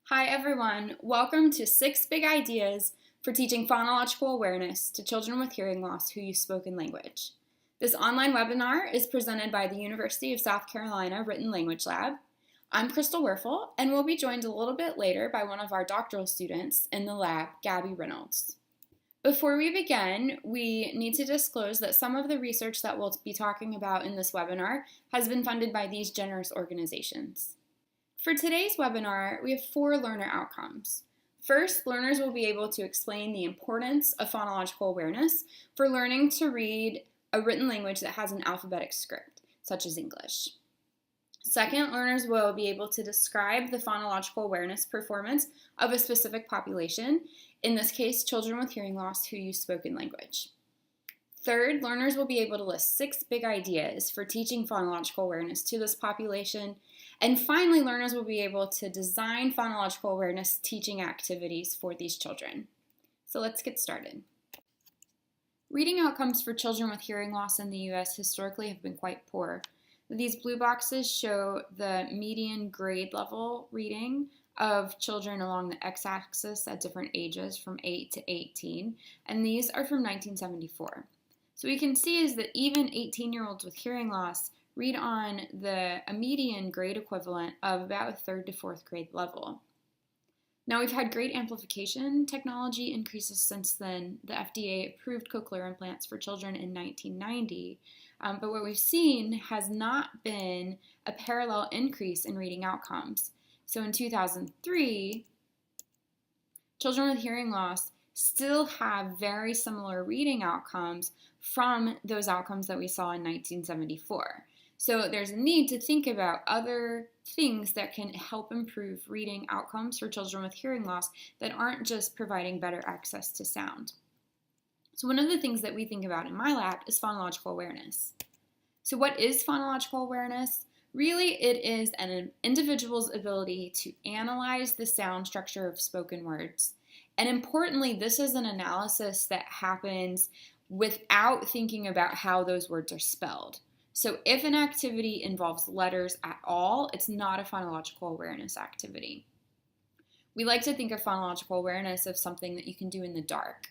Hi everyone, welcome to 6 Big Ideas for Teaching Phonological Awareness to Children with Hearing Loss who use spoken language. This online webinar is presented by the University of South Carolina Written Language Lab. I'm Crystal Werfel, and we'll be joined a little bit later by one of our doctoral students in the lab, Gabby Reynolds. Before we begin, we need to disclose that some of the research that we'll be talking about in this webinar has been funded by these generous organizations. For today's webinar, we have 4 learner outcomes. First, learners will be able to explain the importance of phonological awareness for learning to read a written language that has an alphabetic script, such as English. Second, learners will be able to describe the phonological awareness performance of a specific population, in this case, children with hearing loss who use spoken language. Third, learners will be able to list 6 big ideas for teaching phonological awareness to this population. And finally, learners will be able to design phonological awareness teaching activities for these children. So let's get started. Reading outcomes for children with hearing loss in the U.S. historically have been quite poor. These blue boxes show the median grade level reading of children along the x-axis at different ages from 8 to 18, and these are from 1974. So we can see is that even 18-year-olds with hearing loss read on a median grade equivalent of about 3rd to 4th grade level. Now we've had great amplification technology increases since then. The FDA approved cochlear implants for children in 1990, but what we've seen has not been a parallel increase in reading outcomes. So in 2003, children with hearing loss still have very similar reading outcomes from those outcomes that we saw in 1974. So there's a need to think about other things that can help improve reading outcomes for children with hearing loss that aren't just providing better access to sound. So one of the things that we think about in my lab is phonological awareness. So what is phonological awareness? Really, it is an individual's ability to analyze the sound structure of spoken words. And importantly, this is an analysis that happens without thinking about how those words are spelled. So if an activity involves letters at all, it's not a phonological awareness activity. We like to think of phonological awareness as something that you can do in the dark.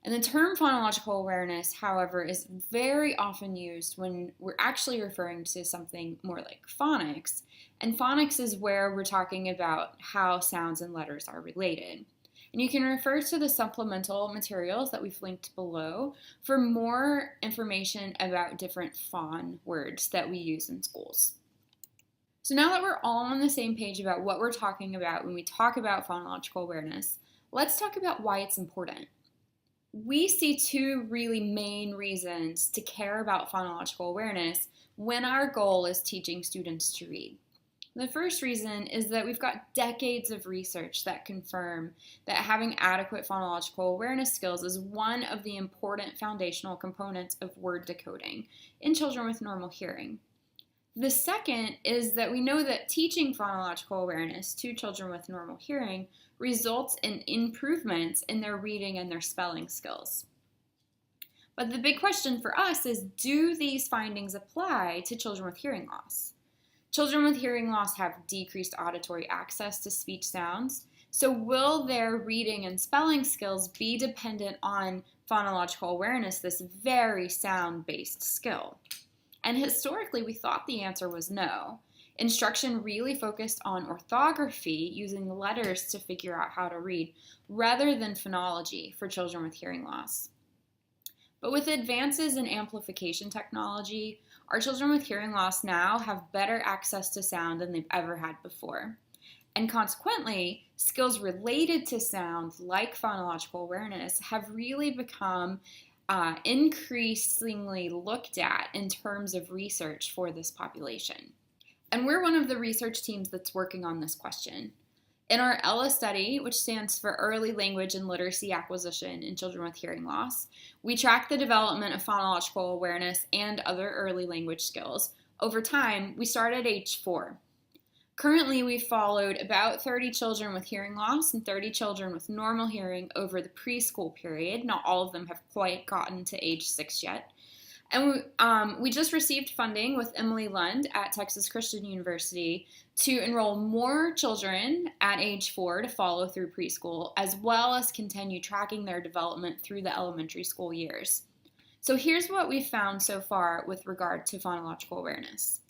And the term phonological awareness, however, is very often used when we're actually referring to something more like phonics. And phonics is where we're talking about how sounds and letters are related. And you can refer to the supplemental materials that we've linked below for more information about different phon words that we use in schools. So now that we're all on the same page about what we're talking about when we talk about phonological awareness, let's talk about why it's important. We see 2 really main reasons to care about phonological awareness when our goal is teaching students to read. The first reason is that we've got decades of research that confirm that having adequate phonological awareness skills is one of the important foundational components of word decoding in children with normal hearing. The second is that we know that teaching phonological awareness to children with normal hearing results in improvements in their reading and their spelling skills. But the big question for us is, do these findings apply to children with hearing loss? Children with hearing loss have decreased auditory access to speech sounds, so will their reading and spelling skills be dependent on phonological awareness, this very sound-based skill? And historically, we thought the answer was no. Instruction really focused on orthography, using letters to figure out how to read, rather than phonology for children with hearing loss. But with advances in amplification technology, our children with hearing loss now have better access to sound than they've ever had before. And consequently, skills related to sound, like phonological awareness, have really become increasingly looked at in terms of research for this population. And we're one of the research teams that's working on this question. In our ELLA study, which stands for Early Language and Literacy Acquisition in Children with Hearing Loss, we track the development of phonological awareness and other early language skills. Over time, we start at age 4. Currently, we've followed about 30 children with hearing loss and 30 children with normal hearing over the preschool period. Not all of them have quite gotten to age 6 yet. And we just received funding with Emily Lund at Texas Christian University to enroll more children at age 4 to follow through preschool, as well as continue tracking their development through the elementary school years. So here's what we've found so far with regard to phonological awareness.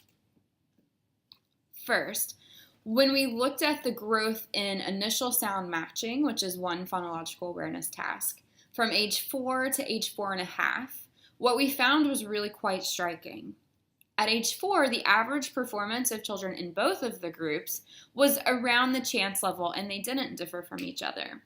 First, when we looked at the growth in initial sound matching, which is one phonological awareness task, from age 4 to age 4.5, what we found was really quite striking. At age 4, the average performance of children in both of the groups was around the chance level, and they didn't differ from each other.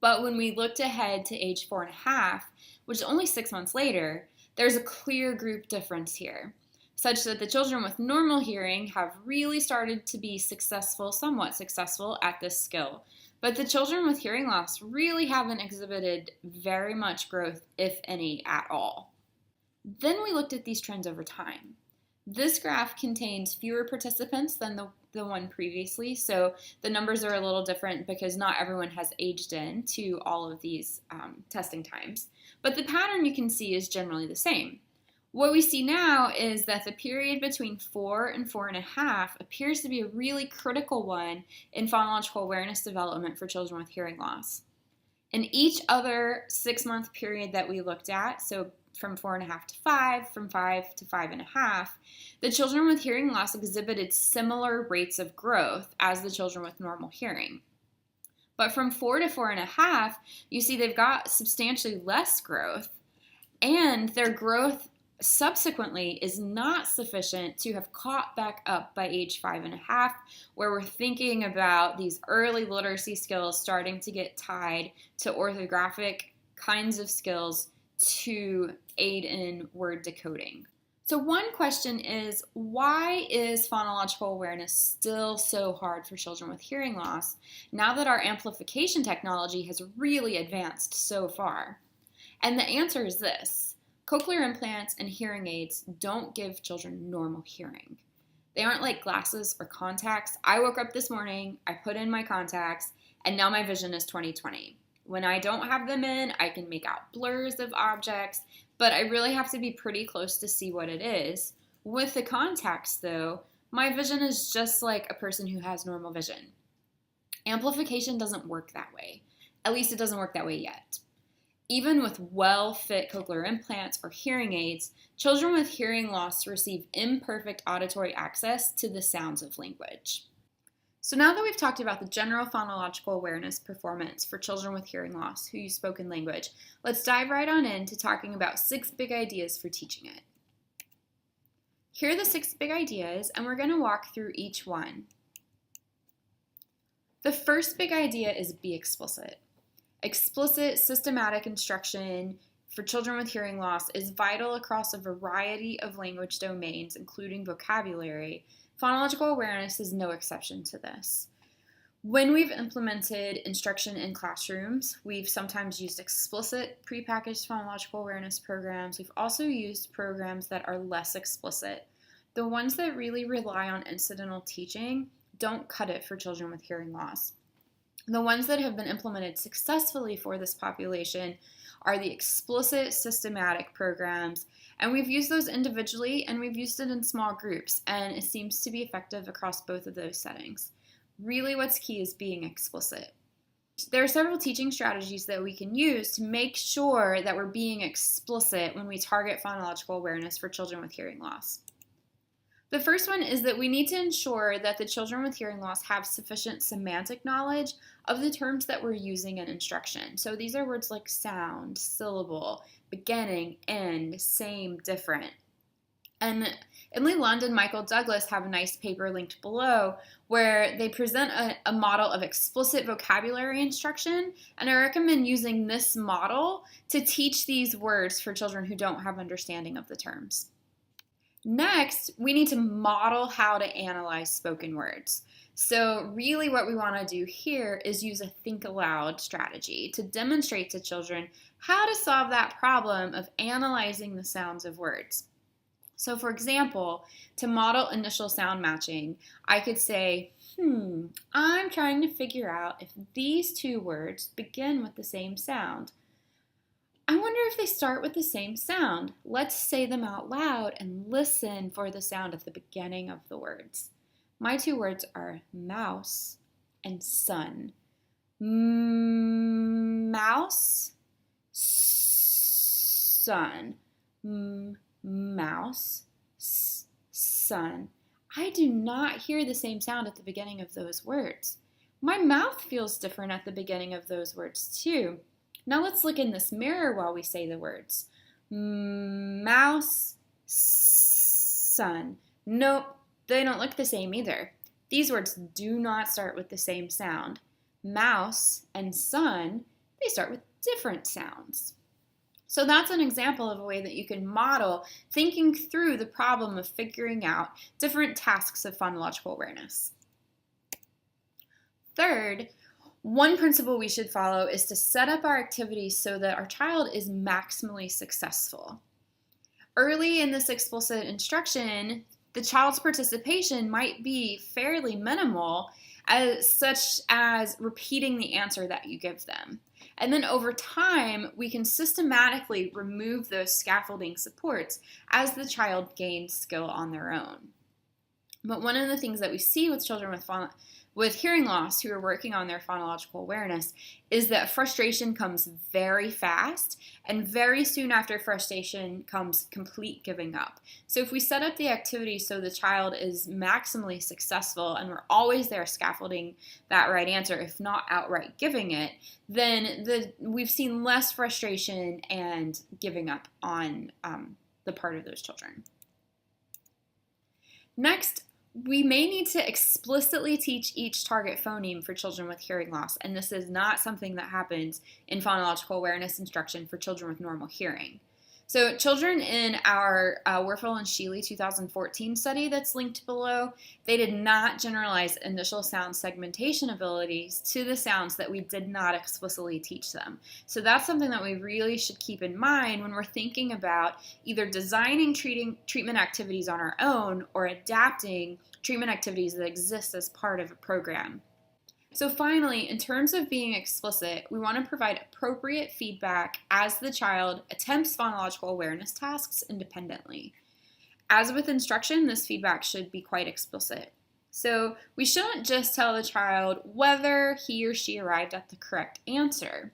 But when we looked ahead to age 4.5, which is only 6 months later, there's a clear group difference here, such that the children with normal hearing have really started to be somewhat successful at this skill. But the children with hearing loss really haven't exhibited very much growth, if any, at all. Then we looked at these trends over time. This graph contains fewer participants than the one previously, so the numbers are a little different because not everyone has aged in to all of these testing times. But the pattern you can see is generally the same. What we see now is that the period between 4 and 4.5 appears to be a really critical one in phonological awareness development for children with hearing loss. In each other 6-month period that we looked at, so from 4.5 to 5, from 5 to 5.5, the children with hearing loss exhibited similar rates of growth as the children with normal hearing. But from 4 to 4.5, you see they've got substantially less growth, and their growth subsequently is not sufficient to have caught back up by age 5.5, where we're thinking about these early literacy skills starting to get tied to orthographic kinds of skills to aid in word decoding. So one question is, why is phonological awareness still so hard for children with hearing loss now that our amplification technology has really advanced so far? And the answer is this. Cochlear implants and hearing aids don't give children normal hearing. They aren't like glasses or contacts. I woke up this morning, I put in my contacts, and now my vision is 20/20. When I don't have them in, I can make out blurs of objects, but I really have to be pretty close to see what it is. With the contacts, though, my vision is just like a person who has normal vision. Amplification doesn't work that way. At least it doesn't work that way yet. Even with well-fit cochlear implants or hearing aids, children with hearing loss receive imperfect auditory access to the sounds of language. So now that we've talked about the general phonological awareness performance for children with hearing loss who use spoken language, let's dive right on into talking about 6 big ideas for teaching it. Here are the 6 big ideas, and we're going to walk through each one. The first big idea is be explicit. Explicit, systematic instruction for children with hearing loss is vital across a variety of language domains, including vocabulary. Phonological awareness is no exception to this. When we've implemented instruction in classrooms, we've sometimes used explicit prepackaged phonological awareness programs. We've also used programs that are less explicit. The ones that really rely on incidental teaching don't cut it for children with hearing loss. The ones that have been implemented successfully for this population are the explicit systematic programs, and we've used those individually and we've used it in small groups, and it seems to be effective across both of those settings. Really, what's key is being explicit. There are several teaching strategies that we can use to make sure that we're being explicit when we target phonological awareness for children with hearing loss. The first one is that we need to ensure that the children with hearing loss have sufficient semantic knowledge of the terms that we're using in instruction. So these are words like sound, syllable, beginning, end, same, different. And Emily Lund and Michael Douglas have a nice paper linked below where they present a model of explicit vocabulary instruction, and I recommend using this model to teach these words for children who don't have understanding of the terms. Next, we need to model how to analyze spoken words. So really what we want to do here is use a think aloud strategy to demonstrate to children how to solve that problem of analyzing the sounds of words. So for example, to model initial sound matching, I could say, I'm trying to figure out if these 2 words begin with the same sound. I wonder if they start with the same sound. Let's say them out loud and listen for the sound at the beginning of the words. My two words are mouse and sun. Mouse, sun. Mouse, sun. I do not hear the same sound at the beginning of those words. My mouth feels different at the beginning of those words too. Now let's look in this mirror while we say the words. Mouse, sun. Nope, they don't look the same either. These words do not start with the same sound. Mouse and sun, they start with different sounds. So that's an example of a way that you can model thinking through the problem of figuring out different tasks of phonological awareness. Third, one principle we should follow is to set up our activities so that our child is maximally successful. Early in this explicit instruction, the child's participation might be fairly minimal, such as repeating the answer that you give them. And then over time, we can systematically remove those scaffolding supports as the child gains skill on their own. But one of the things that we see with children with hearing loss who are working on their phonological awareness is that frustration comes very fast, and very soon after frustration comes complete giving up. So if we set up the activity so the child is maximally successful and we're always there scaffolding that right answer, if not outright giving it, then we've seen less frustration and giving up on the part of those children. Next, we may need to explicitly teach each target phoneme for children with hearing loss, and this is not something that happens in phonological awareness instruction for children with normal hearing. So children in our Werfel and Sheely 2014 study that's linked below, they did not generalize initial sound segmentation abilities to the sounds that we did not explicitly teach them. So that's something that we really should keep in mind when we're thinking about either designing treatment activities on our own or adapting treatment activities that exist as part of a program. So finally, in terms of being explicit, we want to provide appropriate feedback as the child attempts phonological awareness tasks independently. As with instruction, this feedback should be quite explicit. So we shouldn't just tell the child whether he or she arrived at the correct answer,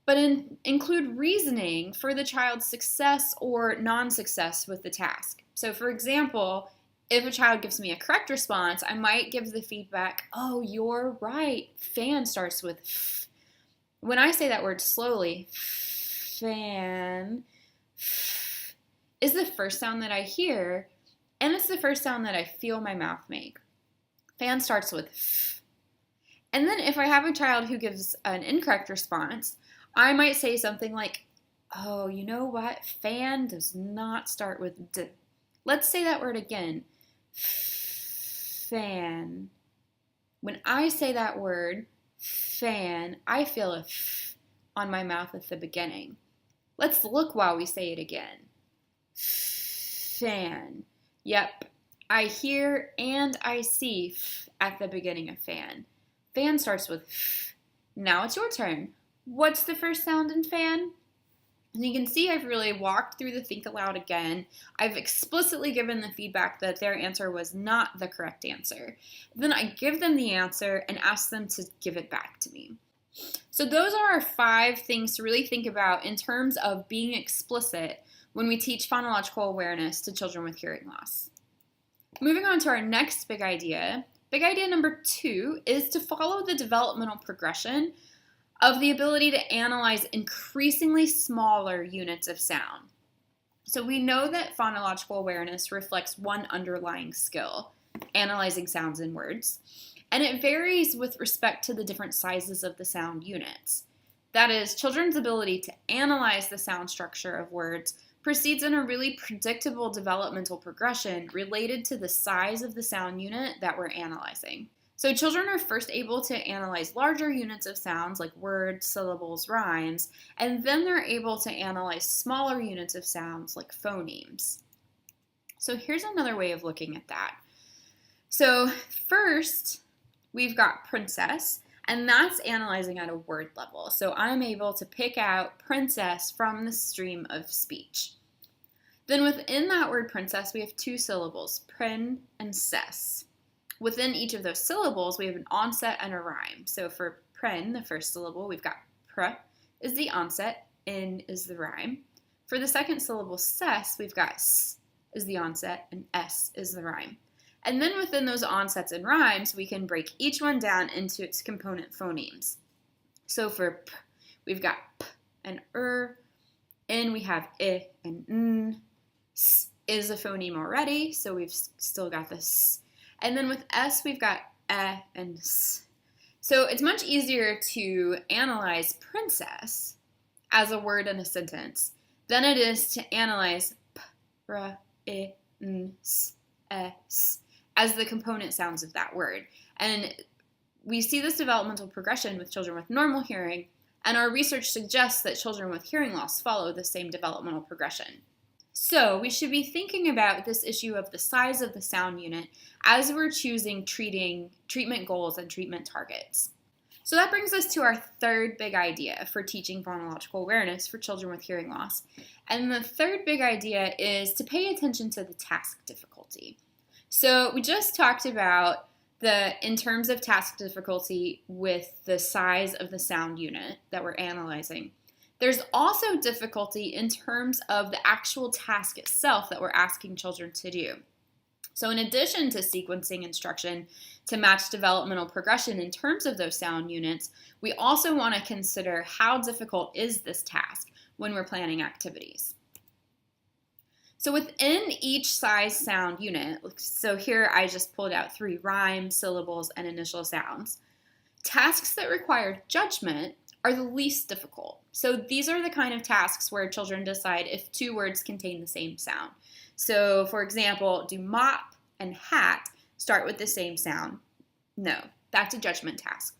but include reasoning for the child's success or non-success with the task. So for example, if a child gives me a correct response, I might give the feedback, oh, you're right, fan starts with f. When I say that word slowly, fan, f, is the first sound that I hear, and it's the first sound that I feel my mouth make. Fan starts with f. And then if I have a child who gives an incorrect response, I might say something like, oh, you know what, fan does not start with d. Let's say that word again. Fan. When I say that word, fan, I feel a f on my mouth at the beginning. Let's look while we say it again. Fan. Yep, I hear and I see f at the beginning of fan. Fan starts with f. Now it's your turn. What's the first sound in fan? And you can see I've really walked through the think aloud again. I've explicitly given the feedback that their answer was not the correct answer. Then I give them the answer and ask them to give it back to me. So those are our 5 things to really think about in terms of being explicit when we teach phonological awareness to children with hearing loss. Moving on to our next big idea. Big idea number 2 is to follow the developmental progression of the ability to analyze increasingly smaller units of sound. So we know that phonological awareness reflects one underlying skill, analyzing sounds and words, and it varies with respect to the different sizes of the sound units. That is, children's ability to analyze the sound structure of words proceeds in a really predictable developmental progression related to the size of the sound unit that we're analyzing. So children are first able to analyze larger units of sounds like words, syllables, rhymes, and then they're able to analyze smaller units of sounds like phonemes. So here's another way of looking at that. So first, we've got princess. And that's analyzing at a word level. So I'm able to pick out princess from the stream of speech. Then within that word princess, we have two syllables, prin and cess. Within each of those syllables, we have an onset and a rhyme. So for prin, the first syllable, we've got pr is the onset, in is the rhyme. For the second syllable, cess, we've got s is the onset and s is the rhyme. And then within those onsets and rhymes, we can break each one down into its component phonemes. So for p, we've got p and in we have I and n. S is a phoneme already, so we've still got the s. And then with s, we've got e and s. So it's much easier to analyze princess as a word in a sentence than it is to analyze p, r, I, n, s, s as the component sounds of that word. And we see this developmental progression with children with normal hearing, and our research suggests that children with hearing loss follow the same developmental progression. So we should be thinking about this issue of the size of the sound unit as we're choosing treatment goals and treatment targets. So that brings us to our third big idea for teaching phonological awareness for children with hearing loss. And the third big idea is to pay attention to the task difficulty. So we just talked about in terms of task difficulty with the size of the sound unit that we're analyzing. There's also difficulty in terms of the actual task itself that we're asking children to do. So in addition to sequencing instruction to match developmental progression in terms of those sound units, we also want to consider how difficult is this task when we're planning activities. So within each size sound unit, so here I just pulled out 3 rhymes, syllables, and initial sounds. Tasks that require judgment are the least difficult. So these are the kind of tasks where children decide if 2 words contain the same sound. So for example, do mop and hat start with the same sound? No, that's a judgment task.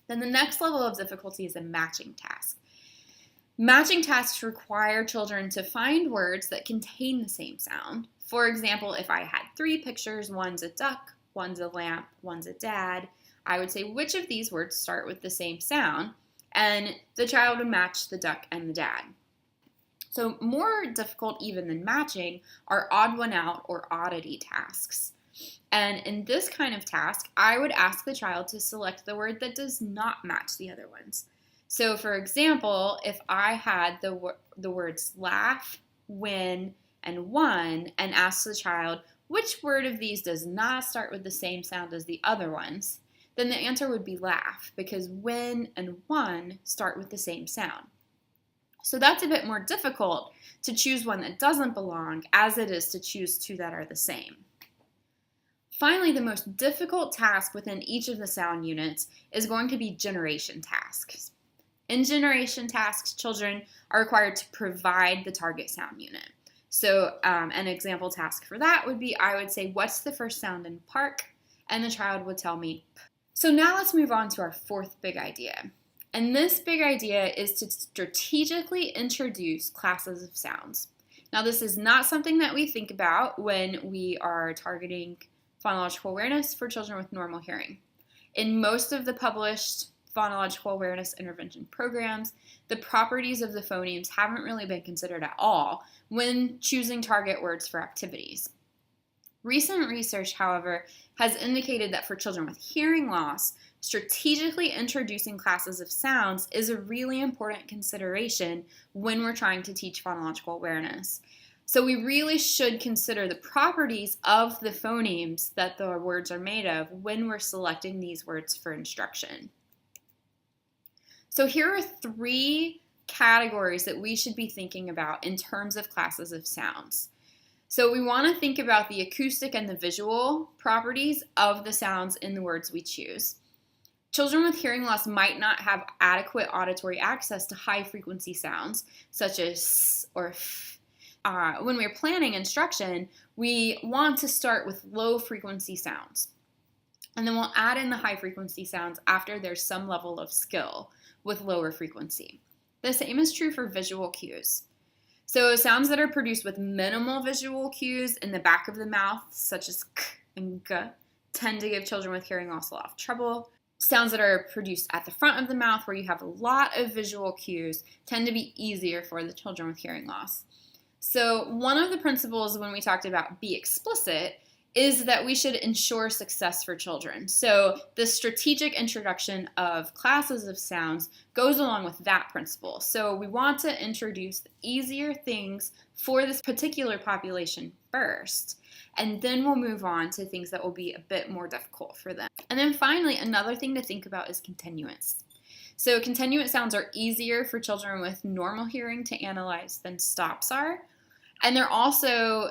Then the next level of difficulty is a matching task. Matching tasks require children to find words that contain the same sound. For example, if I had 3 pictures, one's a duck, one's a lamp, one's a dad, I would say which of these words start with the same sound, and the child would match the duck and the dad. So more difficult even than matching are odd one out or oddity tasks. And in this kind of task, I would ask the child to select the word that does not match the other ones. So for example, if I had the words laugh, win, and won, and asked the child which word of these does not start with the same sound as the other ones, then the answer would be laugh, because win and won start with the same sound. So that's a bit more difficult to choose one that doesn't belong as it is to choose 2 that are the same. Finally, the most difficult task within each of the sound units is going to be generation tasks. In generation tasks, children are required to provide the target sound unit. So an example task for that would be, I would say, what's the first sound in park? And the child would tell me p. So now let's move on to our fourth big idea. And this big idea is to strategically introduce classes of sounds. Now this is not something that we think about when we are targeting phonological awareness for children with normal hearing. In most of the published phonological awareness intervention programs, the properties of the phonemes haven't really been considered at all when choosing target words for activities. Recent research, however, has indicated that for children with hearing loss, strategically introducing classes of sounds is a really important consideration when we're trying to teach phonological awareness. So we really should consider the properties of the phonemes that the words are made of when we're selecting these words for instruction. So here are 3 categories that we should be thinking about in terms of classes of sounds. So we want to think about the acoustic and the visual properties of the sounds in the words we choose. Children with hearing loss might not have adequate auditory access to high-frequency sounds, such as s or f. When we're planning instruction, we want to start with low-frequency sounds. And then we'll add in the high-frequency sounds after there's some level of skill with lower frequency. The same is true for visual cues. So sounds that are produced with minimal visual cues in the back of the mouth, such as k and g, tend to give children with hearing loss a lot of trouble. sounds that are produced at the front of the mouth, where you have a lot of visual cues, tend to be easier for the children with hearing loss. So one of the principles when we talked about be explicit is that we should ensure success for children. So the strategic introduction of classes of sounds goes along with that principle. So we want to introduce easier things for this particular population first, and then we'll move on to things that will be a bit more difficult for them. And then finally, another thing to think about is continuance. So continuant sounds are easier for children with normal hearing to analyze than stops are. And they're also,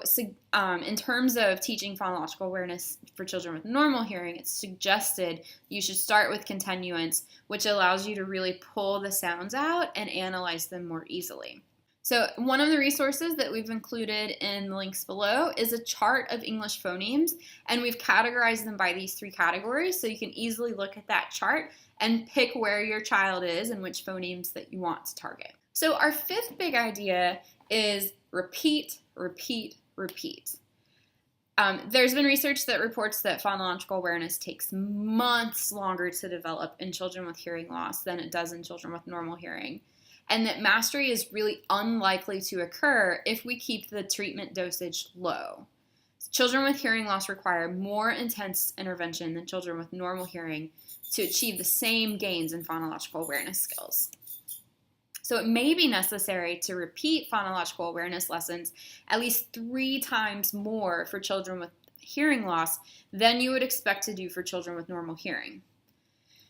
in terms of teaching phonological awareness for children with normal hearing, it's suggested you should start with continuance, which allows you to really pull the sounds out and analyze them more easily. So one of the resources that we've included in the links below is a chart of English phonemes, and we've categorized them by these 3 categories, so you can easily look at that chart and pick where your child is and which phonemes that you want to target. So our 5th big idea is repeat, repeat, repeat. There's been research that reports that phonological awareness takes months longer to develop in children with hearing loss than it does in children with normal hearing, and that mastery is really unlikely to occur if we keep the treatment dosage low. Children with hearing loss require more intense intervention than children with normal hearing to achieve the same gains in phonological awareness skills. So it may be necessary to repeat phonological awareness lessons at least 3 times more for children with hearing loss than you would expect to do for children with normal hearing.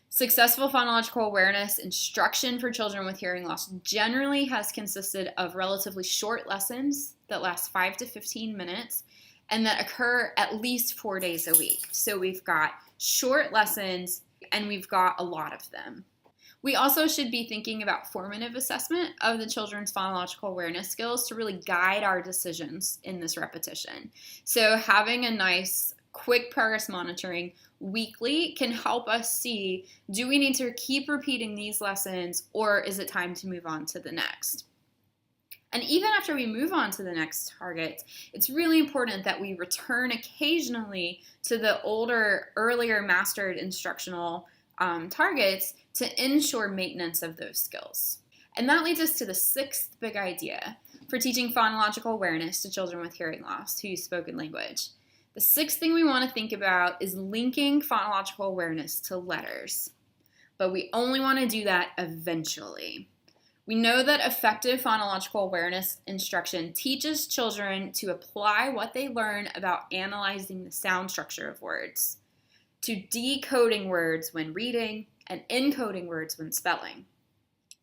Successful phonological awareness instruction for children with hearing loss generally has consisted of relatively short lessons that last 5 to 15 minutes and that occur at least 4 days a week. So we've got short lessons and we've got a lot of them. We also should be thinking about formative assessment of the children's phonological awareness skills to really guide our decisions in this repetition. So having a nice, quick progress monitoring weekly can help us see, do we need to keep repeating these lessons, or is it time to move on to the next? And even after we move on to the next target, it's really important that we return occasionally to the older, earlier mastered instructional targets to ensure maintenance of those skills. And that leads us to the 6th big idea for teaching phonological awareness to children with hearing loss who use spoken language. The 6th thing we want to think about is linking phonological awareness to letters. But we only want to do that eventually. We know that effective phonological awareness instruction teaches children to apply what they learn about analyzing the sound structure of words, to decoding words when reading, and encoding words when spelling.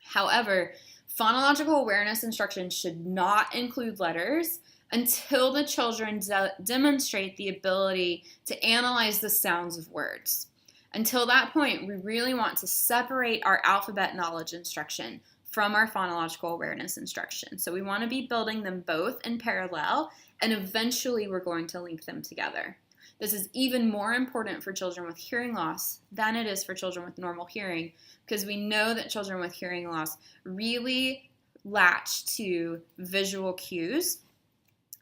However, phonological awareness instruction should not include letters until the children demonstrate the ability to analyze the sounds of words. Until that point, we really want to separate our alphabet knowledge instruction from our phonological awareness instruction. So we want to be building them both in parallel, and eventually we're going to link them together. This is even more important for children with hearing loss than it is for children with normal hearing, because we know that children with hearing loss really latch to visual cues,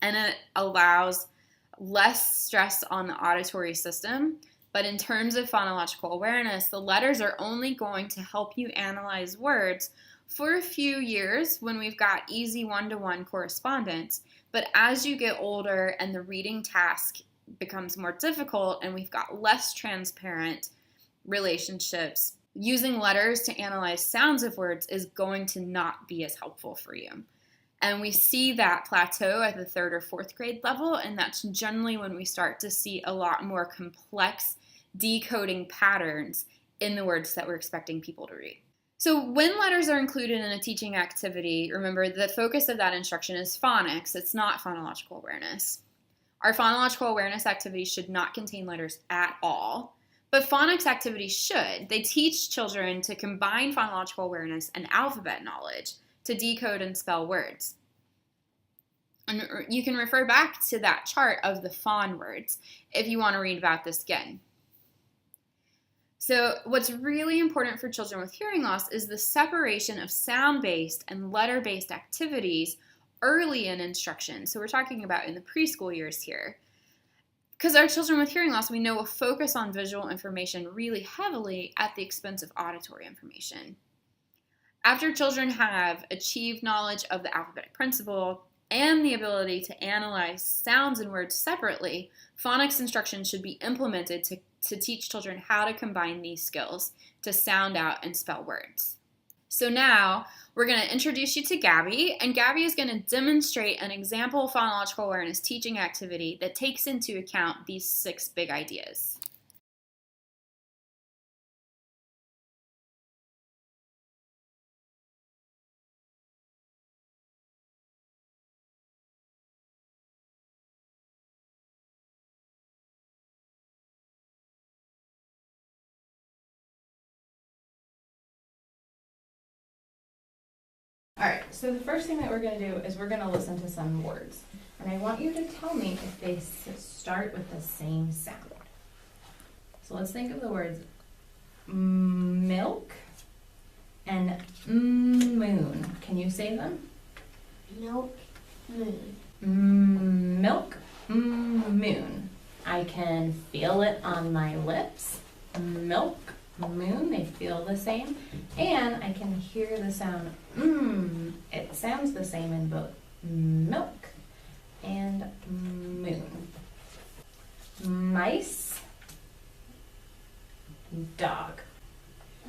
and it allows less stress on the auditory system. But in terms of phonological awareness, the letters are only going to help you analyze words for a few years when we've got easy one-to-one correspondence. But as you get older and the reading task becomes more difficult and we've got less transparent relationships, using letters to analyze sounds of words is going to not be as helpful for you. And we see that plateau at the 3rd or 4th grade level, and that's generally when we start to see a lot more complex decoding patterns in the words that we're expecting people to read. So when letters are included in a teaching activity, remember the focus of that instruction is phonics. It's not phonological awareness. Our phonological awareness activities should not contain letters at all, but phonics activities should. They teach children to combine phonological awareness and alphabet knowledge to decode and spell words. And you can refer back to that chart of the phon words if you want to read about this again. So what's really important for children with hearing loss is the separation of sound-based and letter-based activities early in instruction. So we're talking about in the preschool years here. Because our children with hearing loss, we know, will focus on visual information really heavily at the expense of auditory information. After children have achieved knowledge of the alphabetic principle and the ability to analyze sounds and words separately, phonics instruction should be implemented to teach children how to combine these skills to sound out and spell words. So now we're going to introduce you to Gabby, and Gabby is going to demonstrate an example phonological awareness teaching activity that takes into account these 6 big ideas. All right, so the first thing that we're going to do is we're going to listen to some words. And I want you to tell me if they start with the same sound. So let's think of the words milk and moon. Can you say them? Milk, moon. Milk, moon. I can feel it on my lips. Milk, moon, they feel the same. And I can hear the sound it sounds the same in both milk and moon. Mice, dog.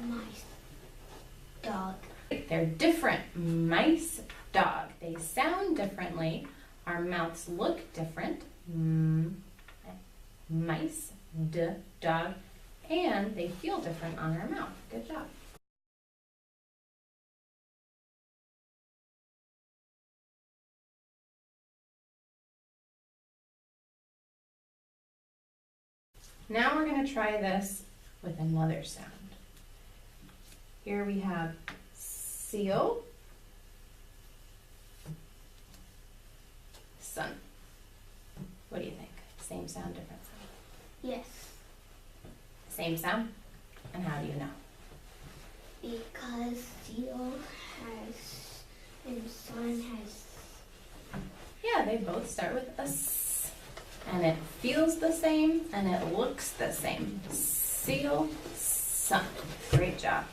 Mice, dog. They're different. Mice, dog. They sound differently. Our mouths look different. Mice, dog. And they feel different on our mouth. Good job. Now we're going to try this with another sound. Here we have seal, sun. What do you think? Same sound, different sound? Yes, Same sound? And how do you know? because seal has and sun has. Yeah, they both start with a S. And it feels the same and it looks the same. Seal, sun. Great job.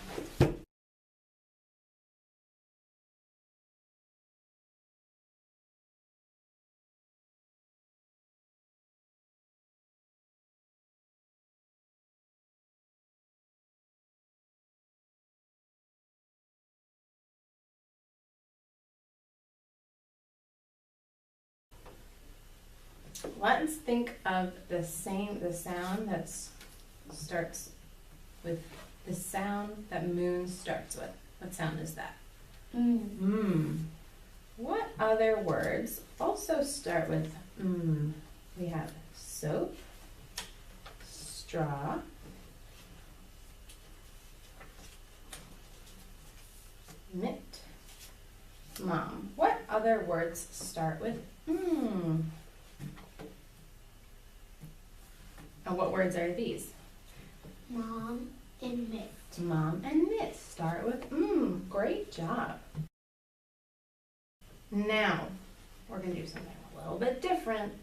Let's think of the sound that starts with the sound that moon starts with. What sound is that? What other words also start with We have soap, straw, mitt, mom. What other words start with And what words are these? Mom and mitt. Mom and mitt start with Great job. Now, we're going to do something a little bit different.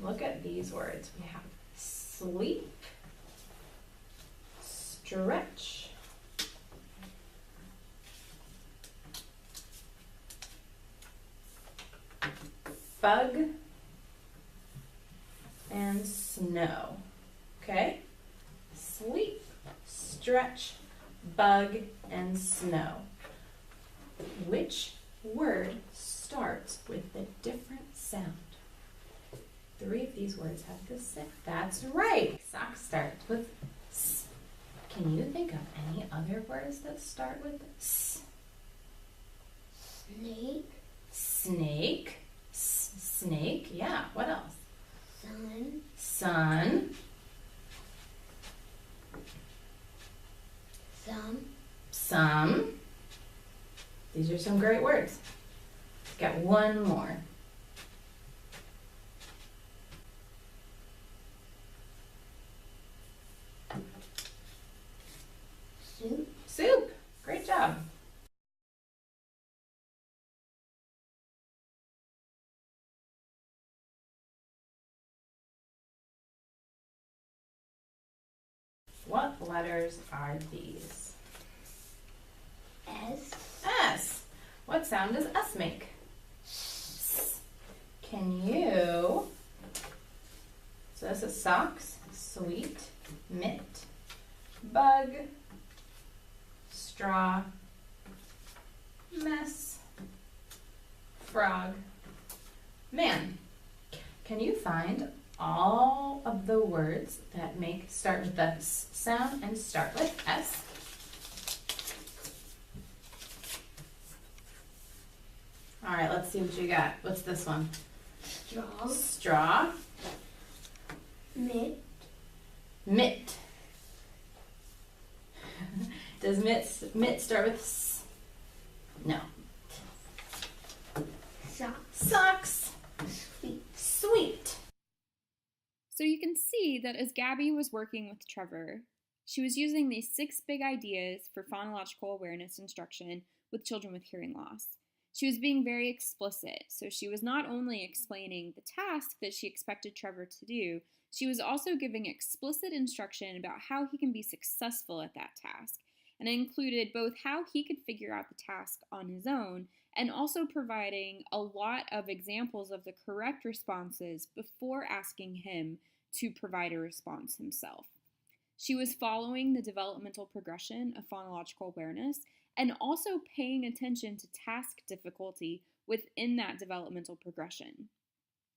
Look at these words. We have sleep, stretch, bug, and snow. Okay? Sleep, stretch, bug, and snow. Which word starts with a different sound? 3 of these words have the same. That's right. Sock starts with S. Can you think of any other words that start with S? Snake. Snake. Snake. Yeah. What else? Sun. Sun. Some. These are some great words. Got one more. Soup. Soup. Great job. What letters are these? S. S. What sound does S make? S. Can you? So this is socks, sweet, mitt, bug, straw, mess, frog, man. Can you find all of the words that start with the S sound and start with S? All right, let's see what you got. What's this one? Straw. Straw, Mitt. mitt. Does mitt start with S? No. Sock. Socks, Sweet. sweet. So you can see that as Gabby was working with Trevor, she was using these 6 big ideas for phonological awareness instruction with children with hearing loss. She was being very explicit, so she was not only explaining the task that she expected Trevor to do, she was also giving explicit instruction about how he can be successful at that task. And it included both how he could figure out the task on his own and also providing a lot of examples of the correct responses before asking him to provide a response himself. She was following the developmental progression of phonological awareness and also paying attention to task difficulty within that developmental progression.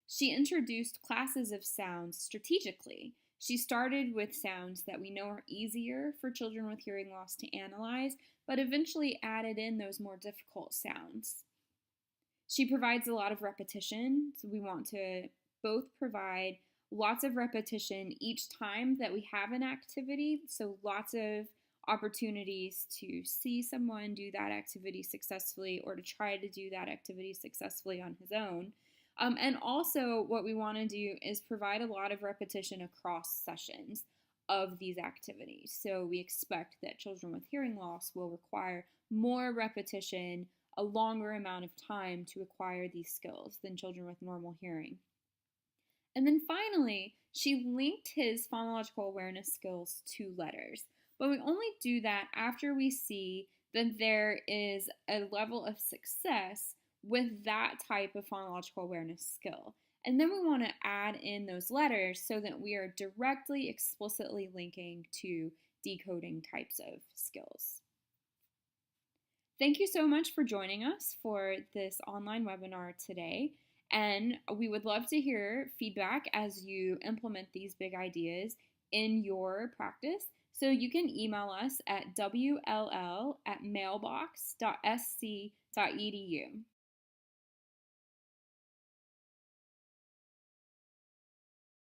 She introduced classes of sounds strategically. She started with sounds that we know are easier for children with hearing loss to analyze, but eventually added in those more difficult sounds. She provides a lot of repetition, so we want to both provide lots of repetition each time that we have an activity, so lots of opportunities to see someone do that activity successfully or to try to do that activity successfully on his own. And also what we want to do is provide a lot of repetition across sessions of these activities. So we expect that children with hearing loss will require more repetition, a longer amount of time to acquire these skills than children with normal hearing. And then finally, she linked his phonological awareness skills to letters. But we only do that after we see that there is a level of success with that type of phonological awareness skill. And then we want to add in those letters so that we are directly, explicitly linking to decoding types of skills. Thank you so much for joining us for this online webinar today. And we would love to hear feedback as you implement these big ideas in your practice. So you can email us at wll@mailbox.sc.edu.